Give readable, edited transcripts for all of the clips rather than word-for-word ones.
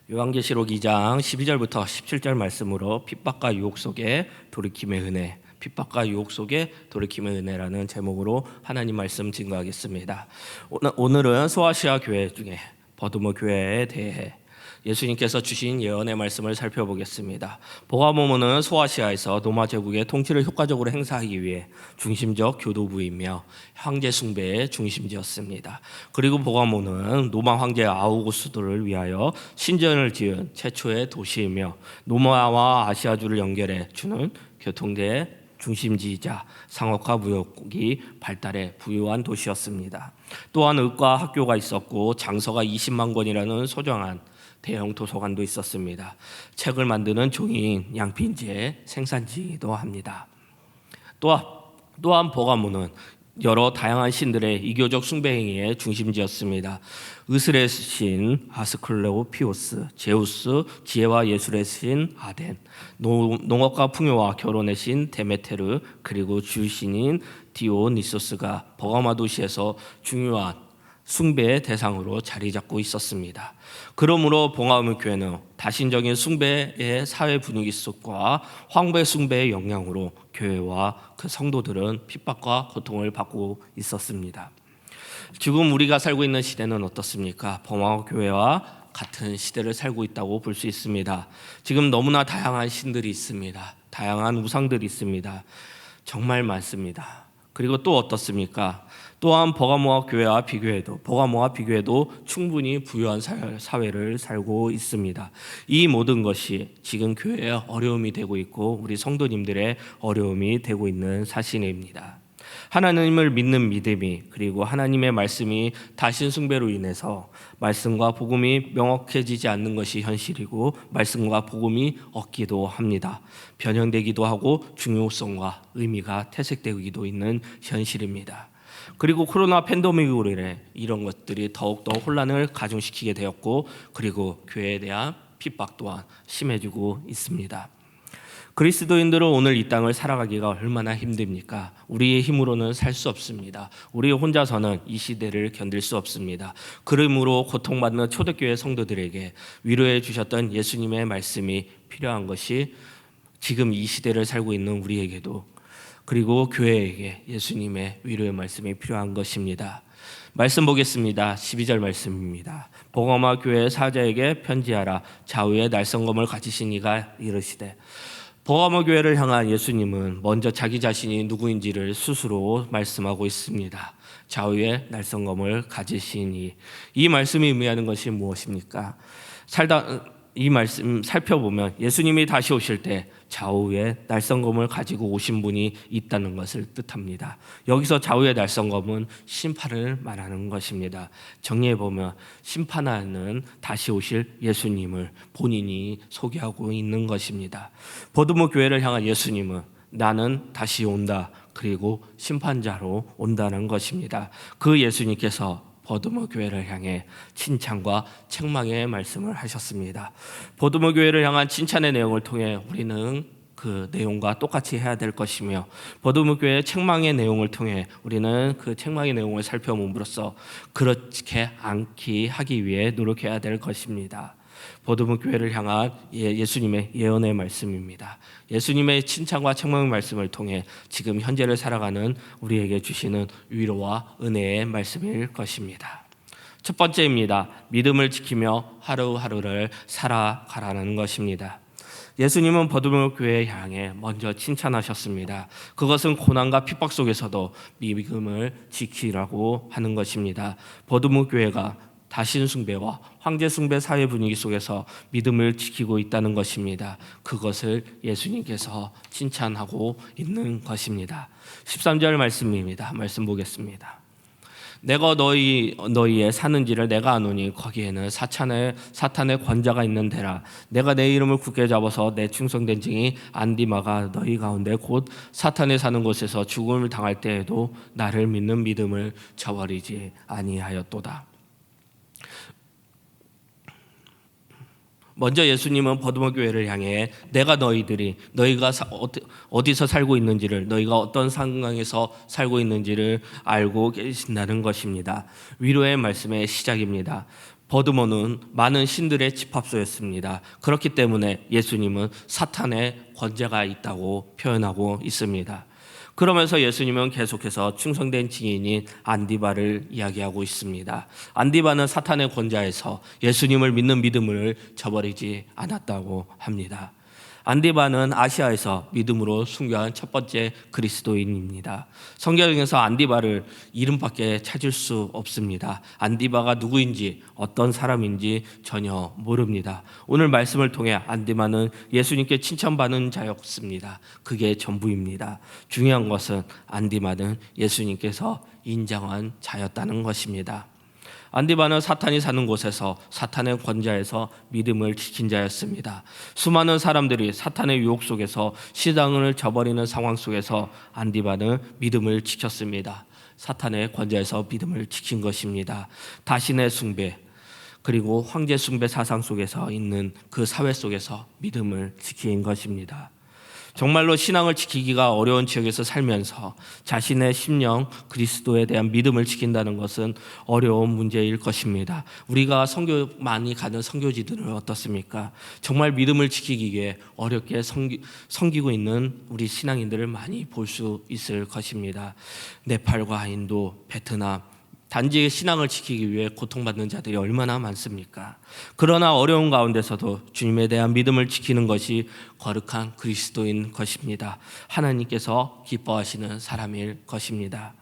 요한계시록 2장 12절부터 17절 말씀으로 핍박과 유혹 속에 돌이킴의 은혜, 핍박과 유혹 속에 돌이킴의 은혜라는 제목으로 하나님 말씀 증거하겠습니다. 오늘은 소아시아 교회 중에 버드모 교회에 대해 예수님께서 주신 예언의 말씀을 살펴보겠습니다. 보가모모는 소아시아에서 로마 제국의 통치를 효과적으로 행사하기 위해 중심적 교도부이며 황제 숭배의 중심지였습니다. 그리고 보가모는 로마 황제 아우구스도를 위하여 신전을 지은 최초의 도시이며 로마와 아시아주를 연결해 주는 교통대의 중심지이자 상업과 무역이 발달해 부유한 도시였습니다. 또한 의과 학교가 있었고 장서가 20만 권이라는 소중한 대형 도서관도 있었습니다. 책을 만드는 종이인 양핀지의 생산지이기도 합니다. 또한 보가모는 여러 다양한 신들의 이교적 숭배 행위의 중심지였습니다. 의술의 신 아스클레오피오스, 제우스, 지혜와 예술의 신 아덴, 농업과 풍요와 결혼의 신 데메테르, 그리고 주신인 디오니소스가 버가마 도시에서 중요한 숭배의 대상으로 자리 잡고 있었습니다. 그러므로 보가모 교회는 다신적인 숭배의 사회 분위기 속과 황배 숭배의 영향으로 교회와 그 성도들은 핍박과 고통을 받고 있었습니다. 지금 우리가 살고 있는 시대는 어떻습니까? 보가모 교회와 같은 시대를 살고 있다고 볼 수 있습니다. 지금 너무나 다양한 신들이 있습니다. 다양한 우상들이 있습니다. 정말 많습니다. 그리고 또 어떻습니까? 또한 보가모와 비교해도 충분히 부유한 사회를 살고 있습니다. 이 모든 것이 지금 교회의 어려움이 되고 있고 우리 성도님들의 어려움이 되고 있는 사실입니다. 하나님을 믿는 믿음이, 그리고 하나님의 말씀이 다신 숭배로 인해서 말씀과 복음이 명확해지지 않는 것이 현실이고 말씀과 복음이 없기도 합니다. 변형되기도 하고 중요성과 의미가 퇴색되기도 있는 현실입니다. 그리고 코로나 팬데믹으로 인해 이런 것들이 더욱더 혼란을 가중시키게 되었고, 그리고 교회에 대한 핍박 또한 심해지고 있습니다. 그리스도인들은 오늘 이 땅을 살아가기가 얼마나 힘듭니까? 우리의 힘으로는 살 수 없습니다. 우리 혼자서는 이 시대를 견딜 수 없습니다. 그러므로 고통받는 초대교회 성도들에게 위로해 주셨던 예수님의 말씀이 필요한 것이 지금 이 시대를 살고 있는 우리에게도, 그리고 교회에게 예수님의 위로의 말씀이 필요한 것입니다. 말씀 보겠습니다. 12절 말씀입니다. 보가모 교회 사자에게 편지하라. 좌우에 날성검을 가지신 이가 이르시되. 보가모 교회를 향한 예수님은 먼저 자기 자신이 누구인지를 스스로 말씀하고 있습니다. 좌우에 날성검을 가지신 이 말씀이 의미하는 것이 무엇입니까? 이 말씀 살펴보면 예수님이 다시 오실 때 좌우에 날성검을 가지고 오신 분이 있다는 것을 뜻합니다. 여기서 좌우의 날성검은 심판을 말하는 것입니다. 정리해보면 심판하는 다시 오실 예수님을 본인이 소개하고 있는 것입니다. 버드모 교회를 향한 예수님은 나는 다시 온다, 그리고 심판자로 온다는 것입니다. 그 예수님께서 버드모 교회를 향해 칭찬과 책망의 말씀을 하셨습니다. 버드모 교회를 향한 칭찬의 내용을 통해 우리는 그 내용과 똑같이 해야 될 것이며, 버드모 교회의 책망의 내용을 통해 우리는 그 책망의 내용을 살펴봄으로써 그렇게 않게 하기 위해 노력해야 될 것입니다. 버드모 교회를 향한 예수님의 예언의 말씀입니다. 예수님의 칭찬과 책망의 말씀을 통해 지금 현재를 살아가는 우리에게 주시는 위로와 은혜의 말씀일 것입니다. 첫 번째입니다. 믿음을 지키며 하루하루를 살아가라는 것입니다. 예수님은 버드모 교회에 향해 먼저 칭찬하셨습니다. 그것은 고난과 핍박 속에서도 믿음을 지키라고 하는 것입니다. 버드모 교회가 다신 숭배와 황제 숭배 사회 분위기 속에서 믿음을 지키고 있다는 것입니다. 그것을 예수님께서 칭찬하고 있는 것입니다. 13절 말씀입니다. 말씀 보겠습니다. 내가 너희의 사는지를 내가 아노니 거기에는 사탄의 권자가 있는 데라. 내가 내 이름을 굳게 잡아서 내 충성된 증이 안디마가 너희 가운데 곧 사탄의 사는 곳에서 죽음을 당할 때에도 나를 믿는 믿음을 저버리지 아니하였도다. 먼저 예수님은 버드모 교회를 향해 내가 너희가 어디서 살고 있는지를, 너희가 어떤 상황에서 살고 있는지를 알고 계신다는 것입니다. 위로의 말씀의 시작입니다. 버드모는 많은 신들의 집합소였습니다. 그렇기 때문에 예수님은 사탄의 권세가 있다고 표현하고 있습니다. 그러면서 예수님은 계속해서 충성된 증인인 안디바를 이야기하고 있습니다. 안디바는 사탄의 권좌에서 예수님을 믿는 믿음을 저버리지 않았다고 합니다. 안디바는 아시아에서 믿음으로 순교한 첫 번째 그리스도인입니다. 성경에서 안디바를 이름밖에 찾을 수 없습니다. 안디바가 누구인지 어떤 사람인지 전혀 모릅니다. 오늘 말씀을 통해 안디바는 예수님께 칭찬받는 자였습니다. 그게 전부입니다. 중요한 것은 안디바는 예수님께서 인정한 자였다는 것입니다. 안디바는 사탄이 사는 곳에서 사탄의 권좌에서 믿음을 지킨 자였습니다. 수많은 사람들이 사탄의 유혹 속에서 신앙을 저버리는 상황 속에서 안디바는 믿음을 지켰습니다. 사탄의 권좌에서 믿음을 지킨 것입니다. 다신의 숭배 그리고 황제 숭배 사상 속에서 있는 그 사회 속에서 믿음을 지킨 것입니다. 정말로 신앙을 지키기가 어려운 지역에서 살면서 자신의 심령 그리스도에 대한 믿음을 지킨다는 것은 어려운 문제일 것입니다. 우리가 선교 많이 가는 선교지들은 어떻습니까? 정말 믿음을 지키기 위해 어렵게 섬기고 있는 우리 신앙인들을 많이 볼 수 있을 것입니다. 네팔과 인도, 베트남 단지 신앙을 지키기 위해 고통받는 자들이 얼마나 많습니까? 그러나 어려운 가운데서도 주님에 대한 믿음을 지키는 것이 거룩한 그리스도인 것입니다. 하나님께서 기뻐하시는 사람일 것입니다.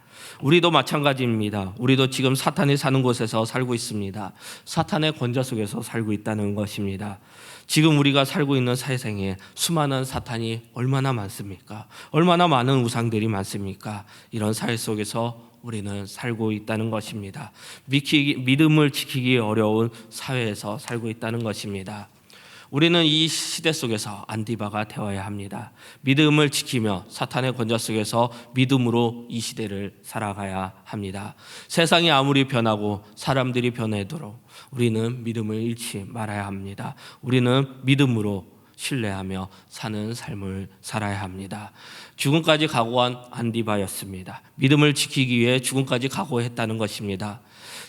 우리도 마찬가지입니다. 우리도 지금 사탄이 사는 곳에서 살고 있습니다. 사탄의 권좌 속에서 살고 있다는 것입니다. 지금 우리가 살고 있는 세상에 수많은 사탄이 얼마나 많습니까? 얼마나 많은 우상들이 많습니까? 이런 사회 속에서 우리는 살고 있다는 것입니다. 믿음을 지키기 어려운 사회에서 살고 있다는 것입니다. 우리는 이 시대 속에서 안디바가 되어야 합니다. 믿음을 지키며 사탄의 권좌 속에서 믿음으로 이 시대를 살아가야 합니다. 세상이 아무리 변하고 사람들이 변해도록 우리는 믿음을 잃지 말아야 합니다. 우리는 믿음으로 신뢰하며 사는 삶을 살아야 합니다. 죽음까지 각오한 안디바였습니다. 믿음을 지키기 위해 죽음까지 각오했다는 것입니다.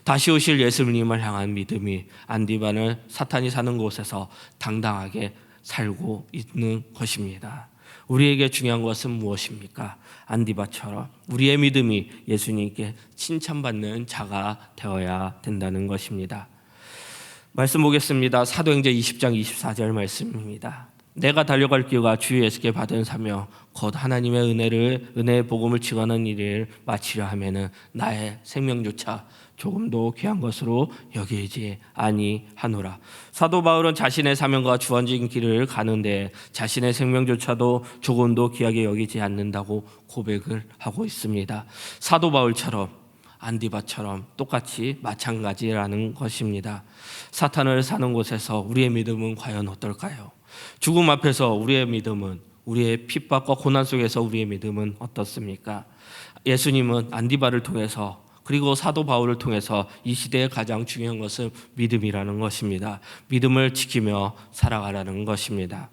다시 오실 예수님을 향한 믿음이 안디바는 사탄이 사는 곳에서 당당하게 살고 있는 것입니다. 우리에게 중요한 것은 무엇입니까? 안디바처럼 우리의 믿음이 예수님께 칭찬받는 자가 되어야 된다는 것입니다. 말씀 보겠습니다. 사도행전 20장 24절 말씀입니다. 내가 달려갈 길과 주 예수께 받은 사명 곧 하나님의 은혜의 복음을 증언하는 일을 마치려 하면은 나의 생명조차 조금도 귀한 것으로 여기지 아니하노라. 사도 바울은 자신의 사명과 주어진 길을 가는데 자신의 생명조차도 조금도 귀하게 여기지 않는다고 고백을 하고 있습니다. 사도 바울처럼 안디바처럼 똑같이 마찬가지라는 것입니다. 사탄을 사는 곳에서 우리의 믿음은 과연 어떨까요? 죽음 앞에서 우리의 믿음은, 우리의 핍박과 고난 속에서 우리의 믿음은 어떻습니까? 예수님은 안디바를 통해서 그리고 사도 바울을 통해서 이 시대의 가장 중요한 것은 믿음이라는 것입니다. 믿음을 지키며 살아가라는 것입니다.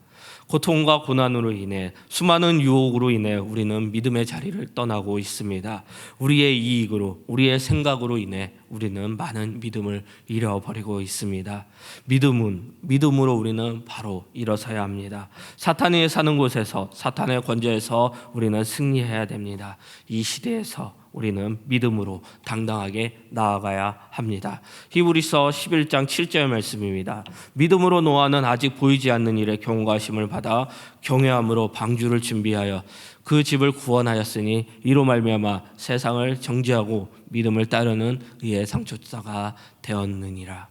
고통과 고난으로 인해 수많은 유혹으로 인해 우리는 믿음의 자리를 떠나고 있습니다. 우리의 이익으로, 우리의 생각으로 인해 우리는 많은 믿음을 잃어버리고 있습니다. 믿음으로 우리는 바로 일어서야 합니다. 사탄이 사는 곳에서, 사탄의 권좌에서 우리는 승리해야 됩니다. 이 시대에서 우리는 믿음으로 당당하게 나아가야 합니다. 히브리서 11장 7절 말씀입니다. 믿음으로 노아는 아직 보이지 않는 일에 경고하심을 받아 경외함으로 방주를 준비하여 그 집을 구원하였으니 이로 말미암아 세상을 정죄하고 믿음을 따르는 의의 상속자가 되었느니라.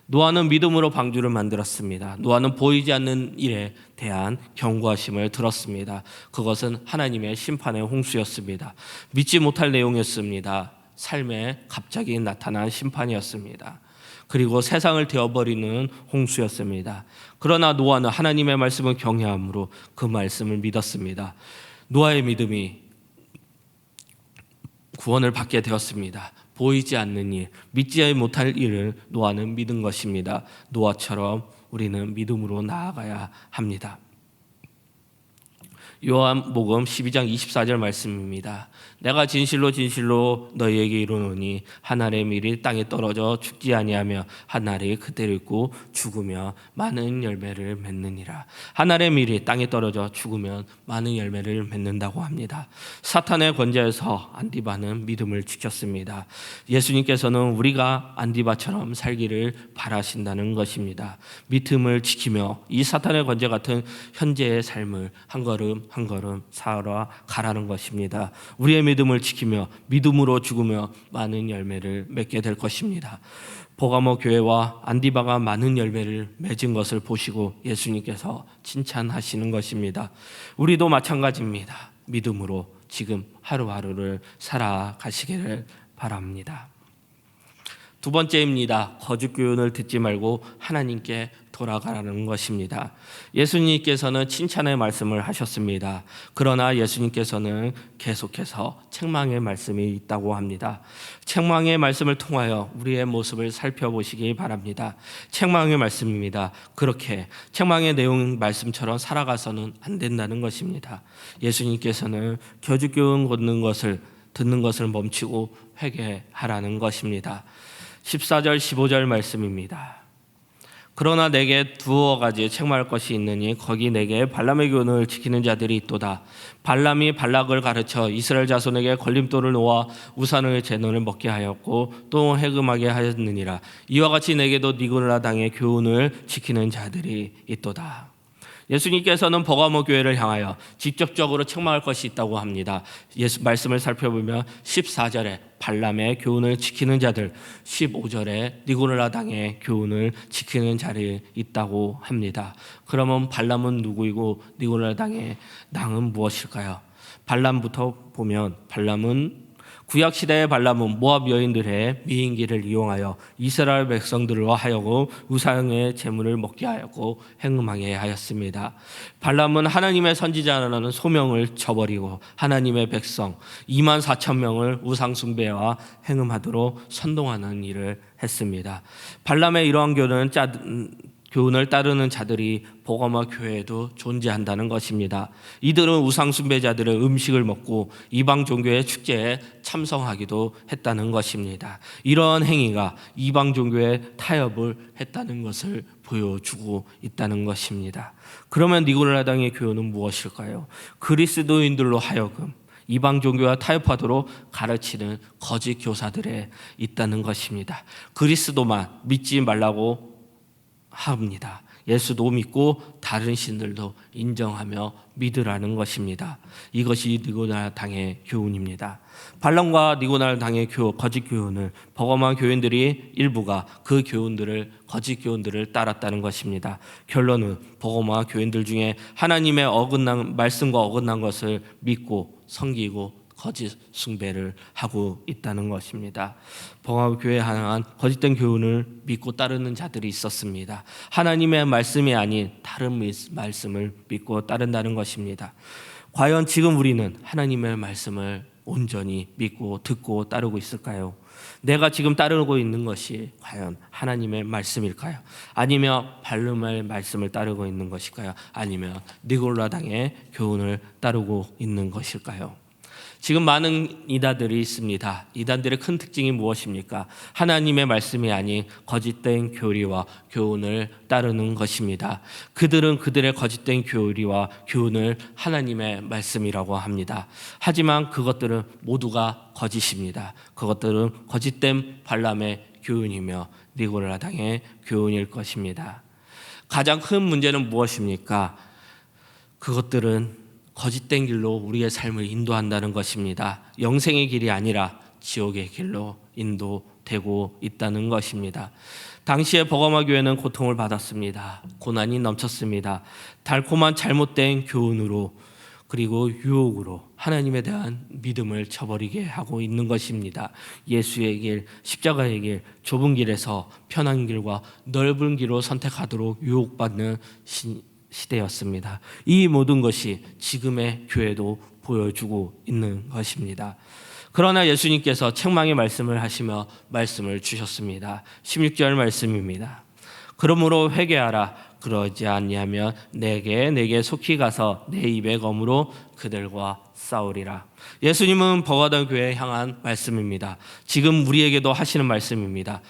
노아는 믿음으로 방주를 만들었습니다. 노아는 보이지 않는 일에 대한 경고하심을 들었습니다. 그것은 하나님의 심판의 홍수였습니다. 믿지 못할 내용이었습니다. 삶에 갑자기 나타난 심판이었습니다. 그리고 세상을 데워버리는 홍수였습니다. 그러나 노아는 하나님의 말씀을 경외함으로 그 말씀을 믿었습니다. 노아의 믿음이 구원을 받게 되었습니다. 보이지 않는 일, 믿지 못할 일을 노아는 믿은 것입니다. 노아처럼 우리는 믿음으로 나아가야 합니다. 요한복음 12장 24절 말씀입니다. 내가 진실로 진실로 너희에게 이르노니 한 알의 밀이 땅에 떨어져 죽지 아니하며 한 알이 그대로 있고 죽으며 많은 열매를 맺느니라. 한 알의 밀이 땅에 떨어져 죽으면 많은 열매를 맺는다고 합니다. 사탄의 권좌에서 안디바는 믿음을 지켰습니다. 예수님께서는 우리가 안디바처럼 살기를 바라신다는 것입니다. 믿음을 지키며 이 사탄의 권좌 같은 현재의 삶을 한 걸음 한 걸음 살아가라는 것입니다. 우리의 믿음을 지키며 믿음으로 죽으며 많은 열매를 맺게 될 것입니다. 버가모 교회와 안디바가 많은 열매를 맺은 것을 보시고 예수님께서 칭찬하시는 것입니다. 우리도 마찬가지입니다. 믿음으로 지금 하루하루를 살아가시기를 바랍니다. 두 번째입니다. 거짓 교훈을 듣지 말고 하나님께 돌아가라는 것입니다. 예수님께서는 칭찬의 말씀을 하셨습니다. 그러나 예수님께서는 계속해서 책망의 말씀이 있다고 합니다. 책망의 말씀을 통하여 우리의 모습을 살펴보시기 바랍니다. 책망의 말씀입니다. 그렇게 책망의 내용 말씀처럼 살아가서는 안 된다는 것입니다. 예수님께서는 거짓 교훈 듣는 것을 멈추고 회개하라는 것입니다. 14절 15절 말씀입니다. 그러나 내게 두어 가지 책망할 것이 있느니 거기 내게 발람의 교훈을 지키는 자들이 있도다. 발람이 발락을 가르쳐 이스라엘 자손에게 걸림돌을 놓아 우산의 제논을 먹게 하였고 또 해금하게 하였느니라. 이와 같이 내게도 니고라 당의 교훈을 지키는 자들이 있도다. 예수님께서는 버가모 교회를 향하여 직접적으로 책망할 것이 있다고 합니다. 예수 말씀을 살펴보면 14절에 발람의 교훈을 지키는 자들, 15절에 니고라 당의 교훈을 지키는 자들이 있다고 합니다. 그러면 발람은 누구이고 니고라 당의 낭은 무엇일까요? 발람부터 보면 발람은 구약시대의 발람은 모압 여인들의 미인기를 이용하여 이스라엘 백성들과 하여금 우상의 제물을 먹게 하였고 행음하게 하였습니다. 발람은 하나님의 선지자라는 소명을 저버리고 하나님의 백성 2만 4천 명을 우상 숭배와 행음하도록 선동하는 일을 했습니다. 발람의 이러한 교훈을 따르는 자들이 버가모 교회에도 존재한다는 것입니다. 이들은 우상 숭배자들의 음식을 먹고 이방 종교의 축제에 참석하기도 했다는 것입니다. 이러한 행위가 이방 종교의 타협을 했다는 것을 보여주고 있다는 것입니다. 그러면 니고라 당의 교훈은 무엇일까요? 그리스도인들로 하여금 이방 종교와 타협하도록 가르치는 거짓 교사들에 있다는 것입니다. 그리스도만 믿지 말라고 합니다. 예수도 믿고 다른 신들도 인정하며 믿으라는 것입니다. 이것이 니고라 당의 교훈입니다. 발람과 니고라 당의 거짓 교훈을 버가모 교인들이 일부가 그 거짓 교훈들을 따랐다는 것입니다. 결론은 버가모 교인들 중에 하나님의 말씀과 어긋난 것을 믿고 섬기고 거짓 숭배를 하고 있다는 것입니다. 버가모 교회에 향한 거짓된 교훈을 믿고 따르는 자들이 있었습니다. 하나님의 말씀이 아닌 다른 말씀을 믿고 따른다는 것입니다. 과연 지금 우리는 하나님의 말씀을 온전히 믿고 듣고 따르고 있을까요? 내가 지금 따르고 있는 것이 과연 하나님의 말씀일까요? 아니면 발람의 말씀을 따르고 있는 것일까요? 아니면 니고라 당의 교훈을 따르고 있는 것일까요? 지금 많은 이단들이 있습니다. 이단들의 큰 특징이 무엇입니까? 하나님의 말씀이 아닌 거짓된 교리와 교훈을 따르는 것입니다. 그들은 그들의 거짓된 교리와 교훈을 하나님의 말씀이라고 합니다. 하지만 그것들은 모두가 거짓입니다. 그것들은 거짓된 발람의 교훈이며 니고라 당의 교훈일 것입니다. 가장 큰 문제는 무엇입니까? 그것들은 거짓된 길로 우리의 삶을 인도한다는 것입니다. 영생의 길이 아니라 지옥의 길로 인도되고 있다는 것입니다. 당시에 버가모 교회는 고통을 받았습니다. 고난이 넘쳤습니다. 달콤한 잘못된 교훈으로 그리고 유혹으로 하나님에 대한 믿음을 저버리게 하고 있는 것입니다. 예수의 길, 십자가의 길, 좁은 길에서 편한 길과 넓은 길로 선택하도록 유혹받는 시대였습니다. 이 모든 것이 지금의 교회도 보여주고 있는 것입니다. 그러나 예수님께서 책망의 말씀을 하시며 말씀을 주셨습니다. 16절 말씀입니다. 그러므로 회개하라. 그러지 아니하면 내게 속히 가서 내 입의 검으로 그들과 싸우리라. 예수님은 버가던 교회에 향한 말씀입니다. 지금 우리에게도 하시는 말씀입니다.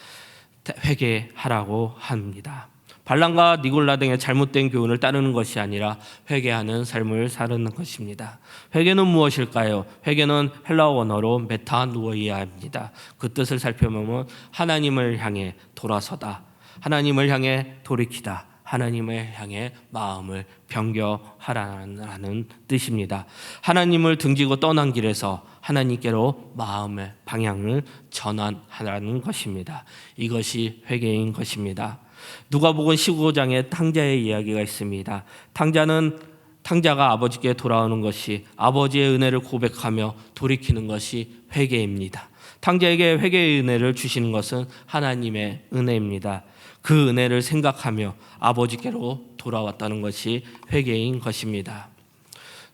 회개하라고 합니다. 발람과 니골라 등의 잘못된 교훈을 따르는 것이 아니라 회개하는 삶을 사는 것입니다. 회개는 무엇일까요? 회개는 헬라어 원어로 메타노이아입니다. 그 뜻을 살펴보면 하나님을 향해 돌아서다, 하나님을 향해 돌이키다, 하나님을 향해 마음을 변경하라는 뜻입니다. 하나님을 등지고 떠난 길에서 하나님께로 마음의 방향을 전환하라는 것입니다. 이것이 회개인 것입니다. 누가복음 15장에 탕자의 이야기가 있습니다. 탕자가 아버지께 돌아오는 것이, 아버지의 은혜를 고백하며 돌이키는 것이 회개입니다. 탕자에게 회개의 은혜를 주시는 것은 하나님의 은혜입니다. 그 은혜를 생각하며 아버지께로 돌아왔다는 것이 회개인 것입니다.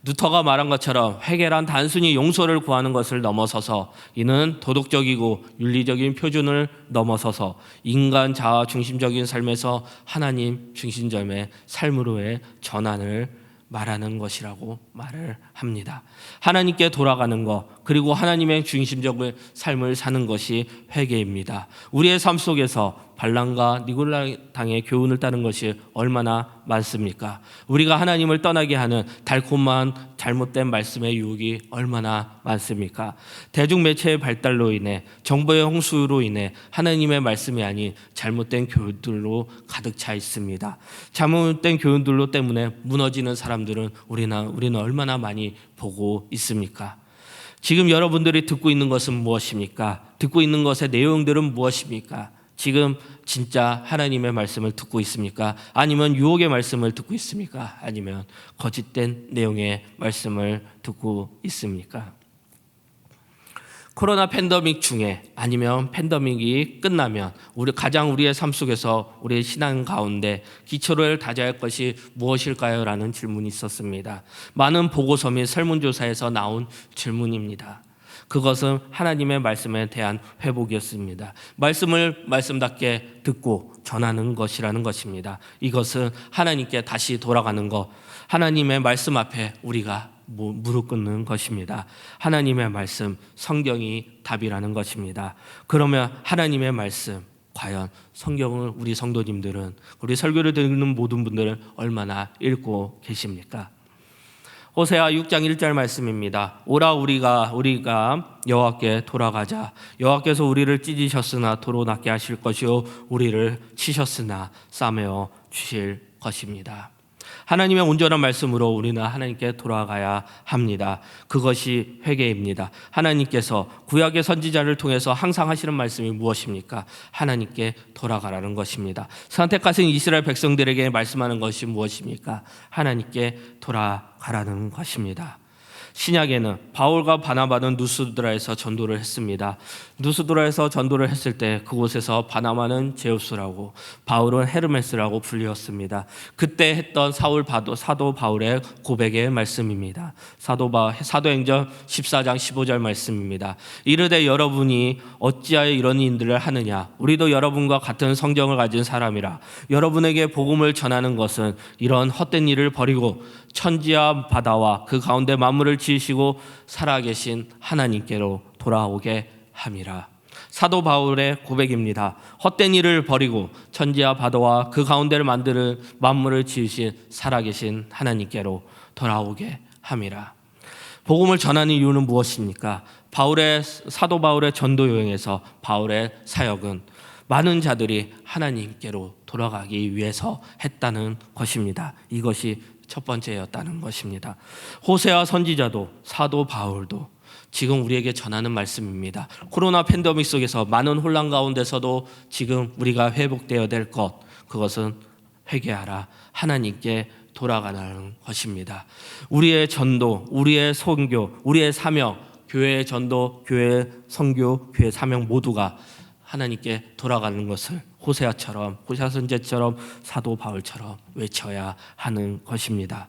루터가 말한 것처럼 회개란 단순히 용서를 구하는 것을 넘어서서, 이는 도덕적이고 윤리적인 표준을 넘어서서 인간 자아 중심적인 삶에서 하나님 중심점의 삶으로의 전환을 말하는 것이라고 말을 합니다. 하나님께 돌아가는 것, 그리고 하나님의 중심적인 삶을 사는 것이 회개입니다. 우리의 삶 속에서 발람과 니골라 당의 교훈을 따른 것이 얼마나 많습니까? 우리가 하나님을 떠나게 하는 달콤한 잘못된 말씀의 유혹이 얼마나 많습니까? 대중매체의 발달로 인해, 정보의 홍수로 인해 하나님의 말씀이 아닌 잘못된 교훈들로 가득 차 있습니다. 잘못된 교훈들로 때문에 무너지는 사람들은 우리는 얼마나 많이 보고 있습니까? 지금 여러분들이 듣고 있는 것은 무엇입니까? 듣고 있는 것의 내용들은 무엇입니까? 지금 진짜 하나님의 말씀을 듣고 있습니까? 아니면 유혹의 말씀을 듣고 있습니까? 아니면 거짓된 내용의 말씀을 듣고 있습니까? 코로나 팬데믹 중에, 아니면 팬데믹이 끝나면 우리의 삶 속에서 우리의 신앙 가운데 기초를 다져야 할 것이 무엇일까요? 라는 질문이 있었습니다. 많은 보고서 및 설문조사에서 나온 질문입니다. 그것은 하나님의 말씀에 대한 회복이었습니다. 말씀을 말씀답게 듣고 전하는 것이라는 것입니다. 이것은 하나님께 다시 돌아가는 것, 하나님의 말씀 앞에 우리가 무릎 꿇는 것입니다. 하나님의 말씀, 성경이 답이라는 것입니다. 그러면 하나님의 말씀, 과연 성경을 우리 성도님들은, 우리 설교를 듣는 모든 분들은 얼마나 읽고 계십니까? 호세아 6장 1절 말씀입니다. 오라 우리가 여호와께 돌아가자. 여호와께서 우리를 찢으셨으나 도로 낫게 하실 것이요 우리를 치셨으나 싸매어 주실 것입니다. 하나님의 온전한 말씀으로 우리는 하나님께 돌아가야 합니다. 그것이 회개입니다. 하나님께서 구약의 선지자를 통해서 항상 하시는 말씀이 무엇입니까? 하나님께 돌아가라는 것입니다. 선택하신 이스라엘 백성들에게 말씀하는 것이 무엇입니까? 하나님께 돌아가라는 것입니다. 신약에는 바울과 바나바는 누스드라에서 전도를 했습니다. 누스드라에서 전도를 했을 때 그곳에서 바나바는 제우스라고, 바울은 헤르메스라고 불리었습니다. 그때 했던 사도 바울의 고백의 말씀입니다. 사도행전 14장 15절 말씀입니다. 이르되 여러분이 어찌하여 이런 일들을 하느냐? 우리도 여러분과 같은 성경을 가진 사람이라. 여러분에게 복음을 전하는 것은 이런 헛된 일을 버리고 천지와 바다와 그 가운데 만물을 지으시고 살아계신 하나님께로 돌아오게 함이라. 사도 바울의 고백입니다. 헛된 일을 버리고 천지와 바다와 그 가운데를 만드는 만물을 지으신 살아계신 하나님께로 돌아오게 함이라. 복음을 전하는 이유는 무엇입니까? 사도 바울의 전도 여행에서 바울의 사역은 많은 자들이 하나님께로 돌아가기 위해서 했다는 것입니다. 이것이 첫 번째였다는 것입니다. 호세아 선지자도 사도 바울도 지금 우리에게 전하는 말씀입니다. 코로나 팬데믹 속에서 많은 혼란 가운데서도 지금 우리가 회복되어야 될 것, 그것은 회개하라, 하나님께 돌아가라는 것입니다. 우리의 전도, 우리의 선교, 우리의 사명, 교회의 전도, 교회의 선교, 교회의 사명 모두가 하나님께 돌아가는 것을 호세아 선지자처럼 사도 바울처럼 외쳐야 하는 것입니다.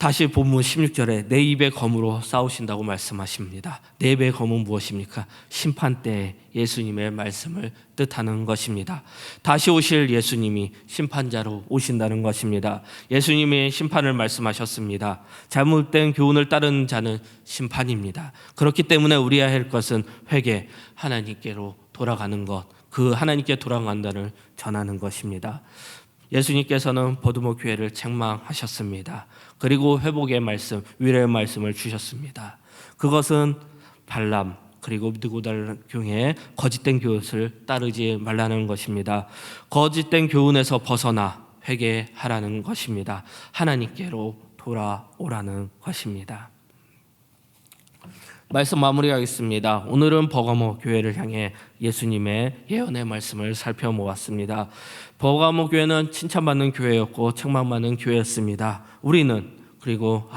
다시 본문 16절에 내 입의 검으로 싸우신다고 말씀하십니다. 내 입의 검은 무엇입니까? 심판 때 예수님의 말씀을 뜻하는 것입니다. 다시 오실 예수님이 심판자로 오신다는 것입니다. 예수님이 심판을 말씀하셨습니다. 잘못된 교훈을 따르는 자는 심판입니다. 그렇기 때문에 우리가 할 것은 회개, 하나님께로 돌아가는 것, 그 하나님께 돌아간다를 전하는 것입니다. 예수님께서는 버드모 교회를 책망하셨습니다. 그리고 회복의 말씀, 위로의 말씀을 주셨습니다. 그것은 발람 그리고 느고달 교회의 거짓된 교훈을 따르지 말라는 것입니다. 거짓된 교훈에서 벗어나 회개하라는 것입니다. 하나님께로 돌아오라는 것입니다. 말씀 마무리하겠습니다. 오늘은 버가모 교회를 향해 예수님의 예언의 말씀을 살펴보았습니다. 버가모 교회는 칭찬받는 교회였고 책망받는 교회였습니다. 우리는 그리고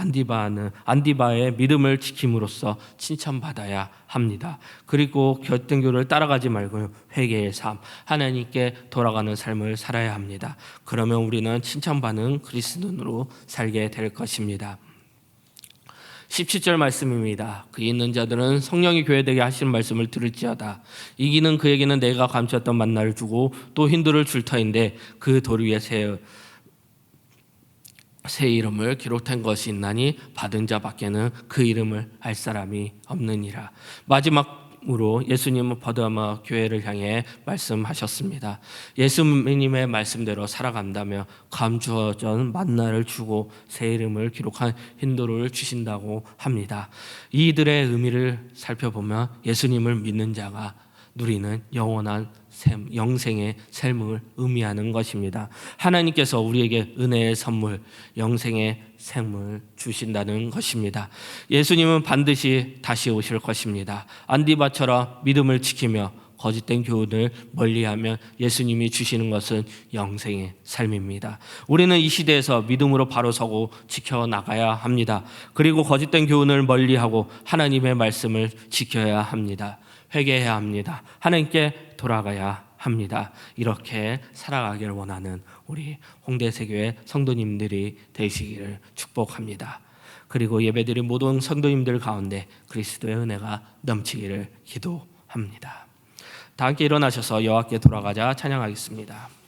안디바의 믿음을 지킴으로써 칭찬받아야 합니다. 그리고 곁든 교를 따라가지 말고 회개의 삶, 하나님께 돌아가는 삶을 살아야 합니다. 그러면 우리는 칭찬받는 그리스도인으로 살게 될 것입니다. 17절 말씀입니다. 그 있는 자들은 성령이 교회되게 하시는 말씀을 들을지어다. 이기는 그에게는 내가 감추었던 만나를 주고 또 흰돌을 줄 터인데 그 돌 위에 새 이름을 기록된 것이 있나니 받은 자밖에는 그 이름을 알 사람이 없느니라. 마지막으로 예수님은 버드모 교회를 향해 말씀하셨습니다. 예수님의 말씀대로 살아간다며 감추어진 만나를 주고 새 이름을 기록한 흰돌을 주신다고 합니다. 이들의 의미를 살펴보면 예수님을 믿는 자가 누리는 영원한 영생의 삶을 의미하는 것입니다. 하나님께서 우리에게 은혜의 선물, 영생의 생을 주신다는 것입니다. 예수님은 반드시 다시 오실 것입니다. 안디바처럼 믿음을 지키며 거짓된 교훈을 멀리하면 예수님이 주시는 것은 영생의 삶입니다. 우리는 이 시대에서 믿음으로 바로 서고 지켜나가야 합니다. 그리고 거짓된 교훈을 멀리하고 하나님의 말씀을 지켜야 합니다. 회개해야 합니다. 하나님께 돌아가야 합니다. 이렇게 살아가기를 원하는 우리 홍대세교회 성도님들이 되시기를 축복합니다. 그리고 예배드린 모든 성도님들 가운데 그리스도의 은혜가 넘치기를 기도합니다. 다 함께 일어나셔서 여호와께 돌아가자 찬양하겠습니다.